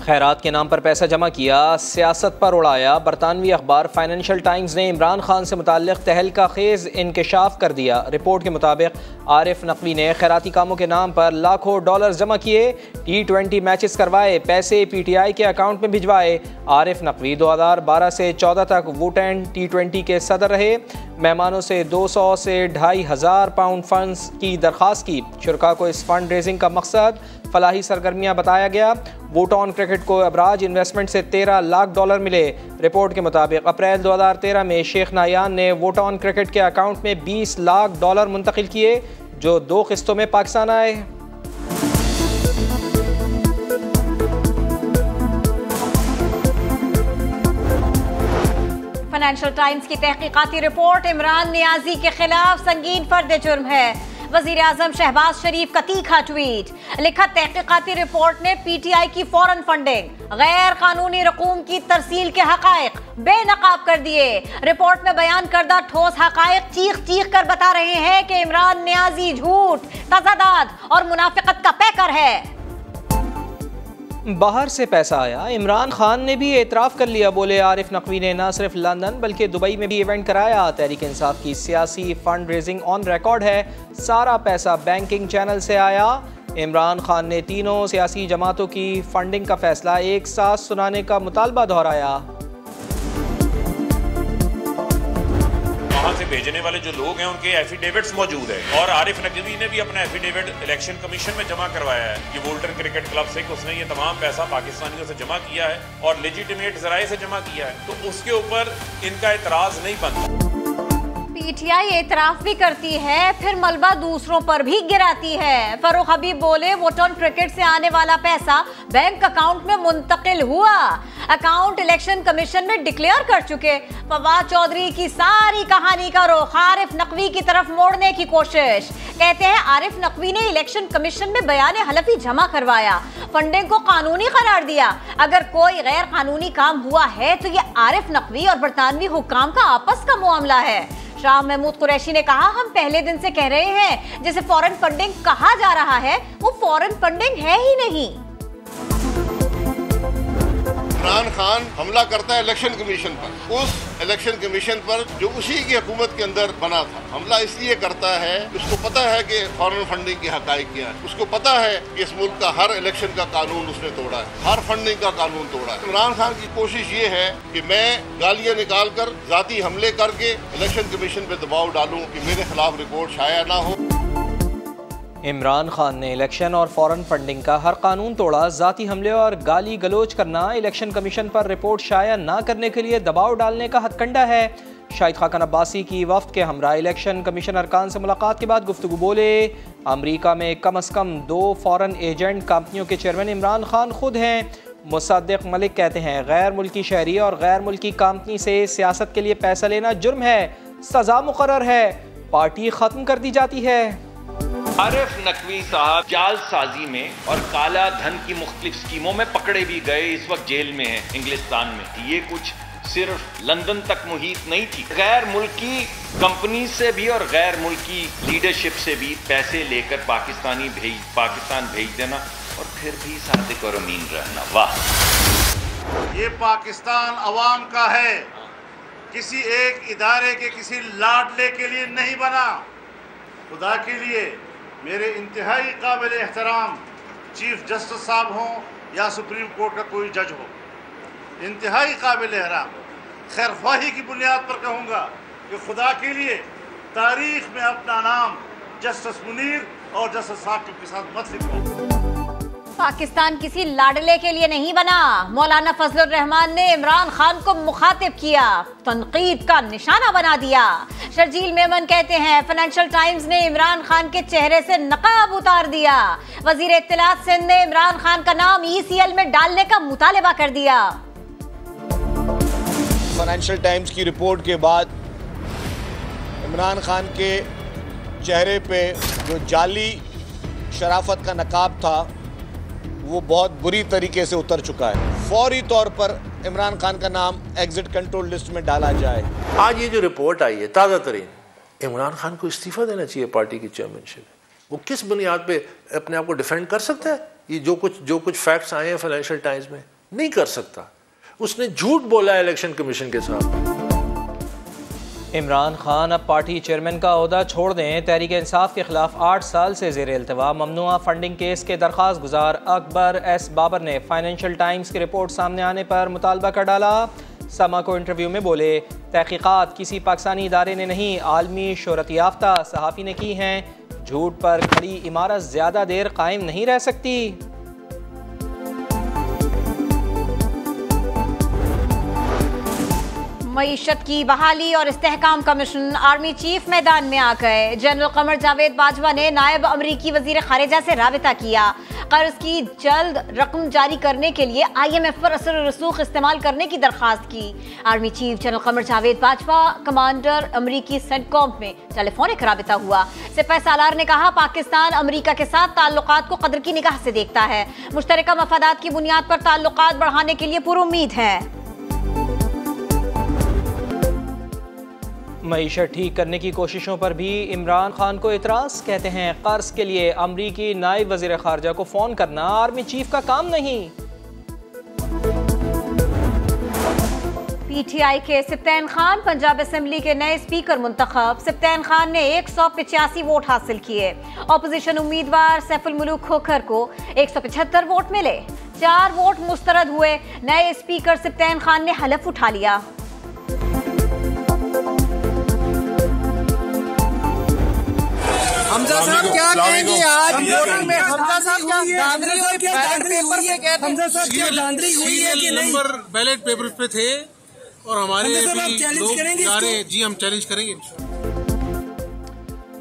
खैरात के नाम पर पैसा जमा किया, सियासत पर उड़ाया। बरतानवी अखबार फाइनेंशियल टाइम्स ने इमरान खान से मुताल्लिक तहलका खेज इंकशाफ कर दिया। रिपोर्ट के मुताबिक आरिफ नकवी ने खैराती कामों के नाम पर लाखों डॉलर जमा किए, T20 मैचेस करवाए, पैसे PTI के अकाउंट में भिजवाए। आरिफ नकवी 2012 से 14 तक वुटेन T20 के सदर रहे। मेहमानों से 200 से 2,500 पाउंड फंड्स की दरख्वास्त की। शुरका को इस फंड रेजिंग का मकसद फलाही सरगर्मियाँ बताया गया। वोटॉन क्रिकेट को अबराज इन्वेस्टमेंट से 13 लाख डॉलर मिले। रिपोर्ट के मुताबिक अप्रैल 2013 में शेख नायान ने वोटॉन क्रिकेट के अकाउंट में 20 लाख डॉलर मुंतकिल किए, जो 2 किस्तों में पाकिस्तान आए। फाइनेंशियल टाइम्स की तहकीकाती रिपोर्ट इमरान नियाजी के खिलाफ संगीन फर्द जुर्म है। वजीर आजम शहबाज शरीफ का तीखा ट्वीट लिखा, तहकीकाती रिपोर्ट ने PTI की फौरन फंडिंग, गैर कानूनी रकूम की तरसील के हकायक बेनकाब कर दिए। रिपोर्ट में बयान करदा ठोस हकायक चीख चीख कर बता रहे हैं कि इमरान नियाजी झूठ, तजादाद और मुनाफिकत का पैकर है। बाहर से पैसा आया, इमरान खान ने भी एतराफ़ कर लिया। बोले आरिफ नकवी ने न सिर्फ लंदन बल्कि दुबई में भी इवेंट कराया। तहरीक इंसाफ की सियासी फंड रेजिंग ऑन रिकॉर्ड है, सारा पैसा बैंकिंग चैनल से आया। इमरान खान ने तीनों सियासी जमातों की फंडिंग का फैसला एक साथ सुनाने का मुतालबा दोहराया। वहाँ से भेजने वाले जो लोग हैं उनके एफिडेविट्स मौजूद है, और आरिफ नकवी ने भी अपना एफिडेविट इलेक्शन कमीशन में जमा करवाया है कि वोल्टन क्रिकेट क्लब से उसने ये तमाम पैसा पाकिस्तानियों से जमा किया है और लेजिटिमेट जराए से जमा किया है, तो उसके ऊपर इनका एतराज नहीं बनता। PTI एतराफ भी करती है, फिर मलबा दूसरों पर भी गिराती है। फरूख हबीब बोले, वोटॉन क्रिकेट से आने वाला पैसा बैंक अकाउंट में मुंतकिल हुआ, अकाउंट इलेक्शन कमीशन में डिक्लेयर कर चुके। फवाद चौधरी की सारी कहानी का रुख आरिफ नकवी की तरफ मोड़ने की कोशिश। कहते हैं आरिफ नकवी ने इलेक्शन कमीशन में बयान हलफी जमा करवाया, फंडिंग को कानूनी करार दिया। अगर कोई गैर कानूनी काम हुआ है तो ये आरिफ नकवी और बरतानवी हुक्काम का आपस का मामला है। शाह महमूद कुरैशी ने कहा, हम पहले दिन से कह रहे हैं जिसे फॉरेन फंडिंग कहा जा रहा है वो फॉरेन फंडिंग है ही नहीं। इमरान खान हमला करता है इलेक्शन कमीशन पर, उस इलेक्शन कमीशन पर जो उसी की हुकूमत के अंदर बना था। हमला इसलिए करता है, उसको पता है कि फॉरेन फंडिंग की हकायक क्या है, उसको पता है कि इस मुल्क का हर इलेक्शन का कानून उसने तोड़ा है, हर फंडिंग का कानून तोड़ा है। इमरान खान की कोशिश ये है कि मैं गालियां निकाल कर जाती हमले करके इलेक्शन कमीशन पे दबाव डालूं कि मेरे खिलाफ रिपोर्ट शाया ना हो। इमरान खान ने इलेक्शन और फॉरेन फंडिंग का हर कानून तोड़ा। जाती हमले और गाली गलोच करना इलेक्शन कमीशन पर रिपोर्ट शाया ना करने के लिए दबाव डालने का हथकंडा है। शाहिद खाकन अब्बासी की वफ्द के हमरा इलेक्शन कमीशन अरकान से मुलाकात के बाद गुफ्तगू बोले, अमरीका में कम अज़ कम 2 फॉरेन एजेंट कंपनियों के चेयरमैन इमरान खान खुद हैं। मुसद्दिक मलिक कहते हैं, गैर मुल्की शहरी और गैर मुल्की कंपनी से सियासत के लिए पैसा लेना जुर्म है, सज़ा मुकर्रर है, पार्टी ख़त्म कर दी जाती है। आरिफ नकवी साहब जालसाजी में और काला धन की मुख्तलिफ स्कीमों में पकड़े भी गए, इस वक्त जेल में हैं इंग्लिस्तान में। ये कुछ सिर्फ लंदन तक मुहित नहीं थी, गैर मुल्की कंपनी से भी और गैर मुल्की लीडरशिप से भी पैसे लेकर पाकिस्तान भेज देना और फिर भी सादिक और अमीन रहना। वाह! ये पाकिस्तान अवाम का है, किसी एक इदारे के किसी लाडले के लिए नहीं बना। खुदा के लिए मेरे इंतहाई काबिल एहतराम चीफ जस्टिस साहब हों या सुप्रीम कोर्ट का कोई जज हो, इंतहाई काबिल एहतराम खैरख्वाही की बुनियाद पर कहूँगा कि खुदा के लिए तारीख में अपना नाम जस्टिस मुनीर और जस्टिस साकिब के साथ मत लिखो। पाकिस्तान किसी लाडले के लिए नहीं बना। मौलाना फजलुर रहमान ने इमरान खान को मुखातिब किया, तनकीद का निशाना बना दिया। शर्जील मेमन कहते हैं, फाइनेंशियल टाइम्स ने इमरान खान के चेहरे से नकाब उतार दिया। वजीर इत्तलात सिंध ने इमरान खान का नाम ECL में डालने का मुतालबा कर दिया। फाइनेंशियल टाइम्स की रिपोर्ट के बाद इमरान खान के चेहरे पे जो जाली शराफत का नकाब था वो बहुत बुरी तरीके से उतर चुका है। फौरी तौर पर इमरान खान का नाम एग्जिट कंट्रोल लिस्ट में डाला जाए। आज ये जो रिपोर्ट आई है ताज़ा तरीन, इमरान खान को इस्तीफा देना चाहिए पार्टी की चेयरमैनशिप। वो किस बुनियाद पे अपने आप को डिफेंड कर सकता है? ये जो कुछ फैक्ट्स आए हैं फाइनेंशियल टाइम्स में, नहीं कर सकता। उसने झूठ बोला है इलेक्शन कमीशन के साथ। इमरान खान अब पार्टी चेयरमैन का ओहदा छोड़ दें। तहरीक इंसाफ के खिलाफ 8 साल से ज़ेर इल्तवा ममनुआ फंडिंग केस के दरख्वास्त गुजार अकबर एस बाबर ने फाइनेंशियल टाइम्स की रिपोर्ट सामने आने पर मुतालबा कर डाला। समा को इंटरव्यू में बोले, तहकीकात किसी पाकिस्तानी इदारे ने नहीं, आलमी शोहरत याफ्ता सहाफ़ी ने की हैं। झूठ पर खड़ी इमारत ज़्यादा देर कायम नहीं रह सकती। मईशत की बहाली और इस्तेहकाम कमीशन, आर्मी चीफ मैदान में आ गए। जनरल कमर जावेद बाजवा ने नायब अमरीकी वजीर खारिजा से राबिता किया। कर्ज की जल्द रकम जारी करने के लिए IMF पर असर रसूख इस्तेमाल करने की दरख्वास्त की। Army chief general Qamar Javed Bajwa commander अमरीकी सेंटकॉम में टेलीफोनिक राबिता हुआ। सिपाह सालार ने कहा, पाकिस्तान अमरीका के साथ ताल्लुकात को कदर की निगाह से देखता है। मुश्तरका मफादात की बुनियाद पर ताल्लुकात बढ़ाने के लिए पुरुम्मीद है। मईशत ठीक करने की कोशिशों पर भी इमरान खान को इतराज़। कहते हैं, कर्ज के लिए अमरीकी नायब वज़ीर ख़ारिजा को फ़ोन करना आर्मी चीफ का काम नहीं। PTI के सिप्तैन खान पंजाब असेंबली के नए स्पीकर मुंतखब। सिप्तैन खान ने 185 वोट हासिल किए। अपोजिशन उम्मीदवार सैफुल मुलूक खोखर को 175 वोट मिले। 4 वोट मुस्तरद हुए। नए स्पीकर सिप्तैन खान ने हलफ उठा लिया। हमजा साहब क्या कहेंगे आज वोटिंग में? हमजा साहब क्या धांधली हुई है? हमजा साहब क्या धांधली हुई है कि नहीं? नंबर बैलेट पेपर पे थे और हमारे लोग जा रहे हैं। जी हम चैलेंज करेंगे।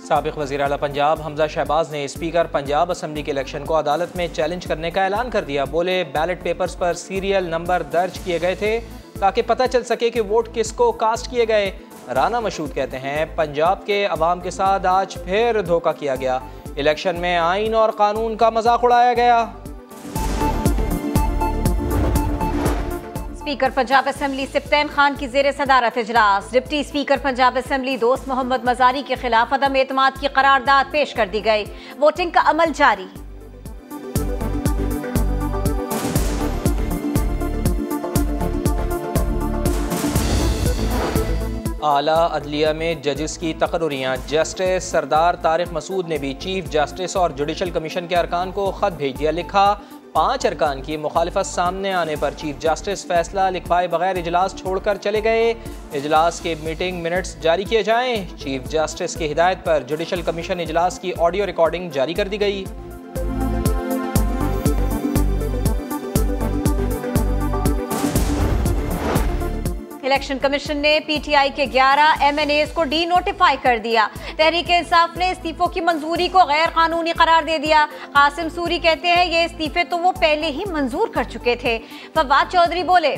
साबिक वज़ीर आला पंजाब हमजा शहबाज ने स्पीकर पंजाब असेंबली के इलेक्शन को अदालत में चैलेंज करने का ऐलान कर दिया। बोले, बैलेट पेपर्स पर सीरियल नंबर दर्ज किए गए थे ताकि पता चल सके कि वोट किसको कास्ट किए गए। राना मशहूद कहते हैं, पंजाब के अवाम के साथ आज फिर धोखा किया गया। इलेक्शन में आइन और कानून का मजाक उड़ाया गया। स्पीकर पंजाब असेंबली सिप्तैन खान की ज़ेर सदारत इजलास। डिप्टी स्पीकर पंजाब असेंबली दोस्त मोहम्मद मजारी के खिलाफ अदम एतमाद की करारदाद पेश कर दी गई। वोटिंग का अमल जारी। आला अदलिया में जजेस की तकर्रियाँ। जस्टिस सरदार तारिक मसूद ने भी चीफ जस्टिस और जुडिशल कमीशन के अरकान को ख़त भेज दिया। लिखा, 5 अरकान की मुखालिफत सामने आने पर चीफ जस्टिस फैसला लिखवाए बगैर इजलास छोड़कर चले गए। इजलास के मीटिंग मिनट्स जारी किए जाएं। चीफ जस्टिस की हिदायत पर जुडिशल कमीशन इजलास की ऑडियो रिकॉर्डिंग जारी कर दी गई। इलेक्शन कमीशन ने PTI के 11 MNAs को डी नोटिफाई कर दिया। तहरीक इंसाफ ने इस्तीफों की मंजूरी को गैर कानूनी करार दे दिया। कासिम सूरी कहते हैं, ये इस्तीफे तो वो पहले ही मंजूर कर चुके थे। फवाद चौधरी बोले,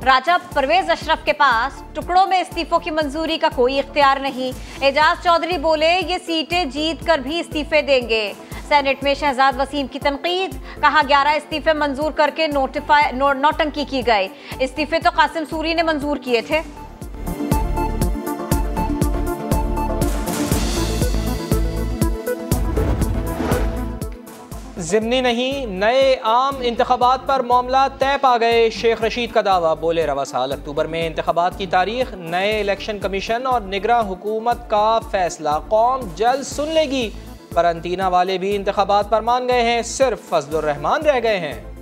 राजा परवेज अशरफ के पास टुकड़ों में इस्तीफों की मंजूरी का कोई इख्तियार नहीं। एजाज चौधरी बोले, ये सीटें जीत कर भी इस्तीफे देंगे। सेनेट में शहजाद वसीम की तनकीद। कहा, 11 इस्तीफे मंजूर करके नौटंकी की गई। इस्तीफे तो कासिम सूरी ने मंजूर किए थे। ज़िमनी नहीं, नए आम इंतखाबात पर मामला तय पा गए। शेख रशीद का दावा। बोले, रवा साल अक्टूबर में इंतखाबात की तारीख। नए इलेक्शन कमीशन और निगरां हुकूमत का फैसला कौम जल्द सुन लेगी। करंटीना वाले भी इंतखाबात पर मान गए हैं, सिर्फ फजलुर रहमान रह गए हैं।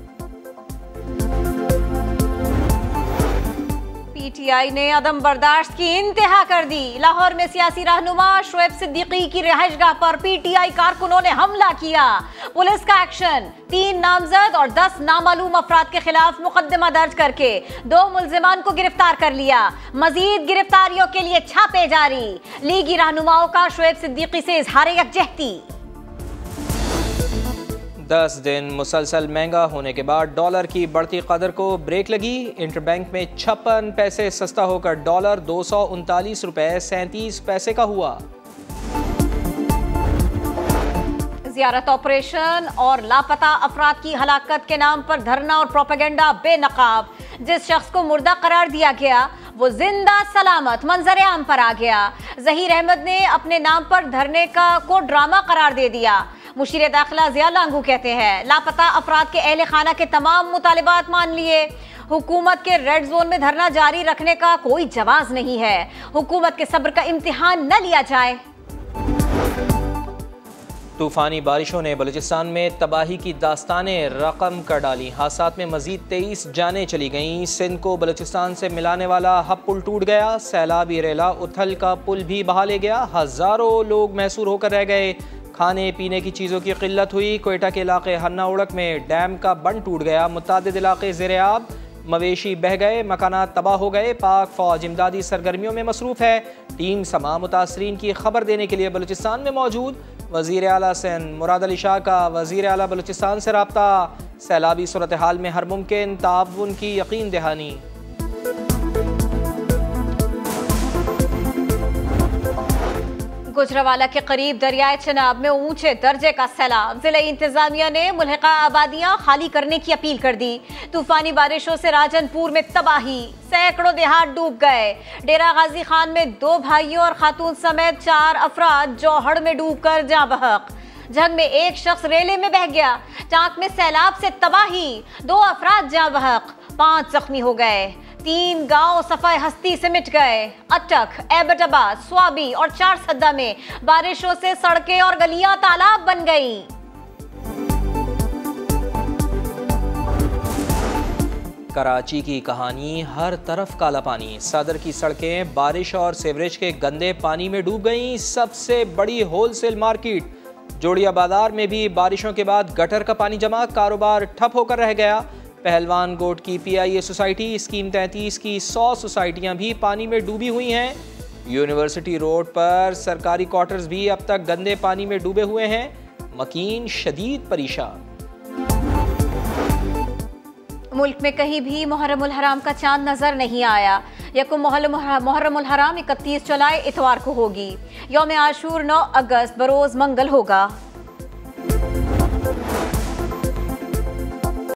PTI ने अदम बर्दाश्त की इंतहा कर दी। लाहौर में सियासी रहनुमा शोएब सिद्दीकी की रिहाइशगाह पर PTI कारकुनों ने हमला किया। पुलिस का एक्शन। 3 नामजद और 10 नामालूम अफराद के खिलाफ मुकदमा दर्ज करके 2 मुल्जिमान को गिरफ्तार कर लिया। मजीद गिरफ्तारियों के लिए छापे जारी। लीगी रहनुमाओं का शोएब सिद्दीकी से इजहार यकजहती। 10 दिन मुसलसल महंगा होने के बाद डॉलर की बढ़ती कदर को ब्रेक लगी। इंटरबैंक में 56 पैसे सस्ता होकर डॉलर 239 रुपए 37 पैसे का हुआ। जियारत ऑपरेशन और लापता अफराद की हलाकत के नाम पर धरना और प्रोपेगेंडा बेनकाब। जिस शख्स को मुर्दा करार दिया गया वो जिंदा सलामत मंजर आम पर आ गया। जहीर अहमद ने अपने नाम पर धरने को ड्रामा करार दे दिया। मुशीर दाखिला ज़िया लांगू कहते हैं लापता अफराद के अहले खाना के तमाम मुतालिबात मान लिए। हुकूमत के रेड जोन में धरना जारी रखने का कोई जवाज नहीं है। हुकूमत के सब्र का इम्तिहान न लिया जाए। तूफानी बारिशों ने बलूचिस्तान में तबाही की दास्तानें रकम कर डाली। हादसात में मजीद 23 जानें चली गईं। सिंध को बलूचिस्तान से मिलाने वाला हब पुल टूट गया। सैलाबी रेला उथल का पुल भी बहा ले गया। हज़ारों लोग महसूर होकर रह गए। खाने पीने की चीज़ों की किल्लत हुई। कोयटा के इलाके हन्ना उड़क में डैम का बंद टूट गया। मुतादिद इलाके ज़ेर-ए-आब। मवेशी बह गए। मकानात तबाह हो गए। पाक फौज इमदादी सरगर्मियों में मसरूफ़ है। टीम समा मुतासरीन की खबर देने के लिए बलूचिस्तान में मौजूद। वज़ीर आला सिंध मुराद अली शाह का वज़ीर आला बलूचिस्तान से रब्ता। सैलाबी सूरत हाल में हर मुमकिन ताउन की यकीन दहानी। गुजरावाला के करीब दरियाए चनाब में ऊंचे दर्जे का सैलाब। जिला इंतजामिया ने मुल्हिका आबादियां खाली करने की अपील कर दी। तूफानी बारिशों से राजनपुर में तबाही। सैकड़ों देहात डूब गए। डेरा गाजी खान में 2 भाइयों और खातून समेत 4 अफराद जौहड़ में डूबकर जाँ बहक। झंग में 1 शख्स रेले में बह गया। टांक में सैलाब से तबाही। 2 अफराद जाँ बहक, 5 जख्मी हो गए। 3 गांव सफाई हस्ती से मिट गए। अटक, एबटाबाद, स्वाबी और 4 सद्दा में बारिशों से सड़कें और गलियां तालाब बन गईं। कराची की कहानी, हर तरफ काला पानी। सदर की सड़कें बारिश और सीवरेज के गंदे पानी में डूब गईं। सबसे बड़ी होलसेल मार्केट जोड़िया बाजार में भी बारिशों के बाद गटर का पानी जमा। कारोबार ठप होकर रह गया। पहलवान गोट की PIA सोसाइटी, स्कीम 33 की 100 सोसाइटियां भी पानी में डूबी हुई हैं। यूनिवर्सिटी रोड पर सरकारी क्वार्टर्स भी अब तक गंदे पानी में डूबे हुए हैं। मकीन शदीद परेशान। मुल्क में कहीं भी मुहर्रमुल हराम का चांद नजर नहीं आया। यकुम मुहर्रमुल हराम 31 जुलाई इतवार को होगी। यौम आशूर 9 अगस्त बरोज मंगल होगा।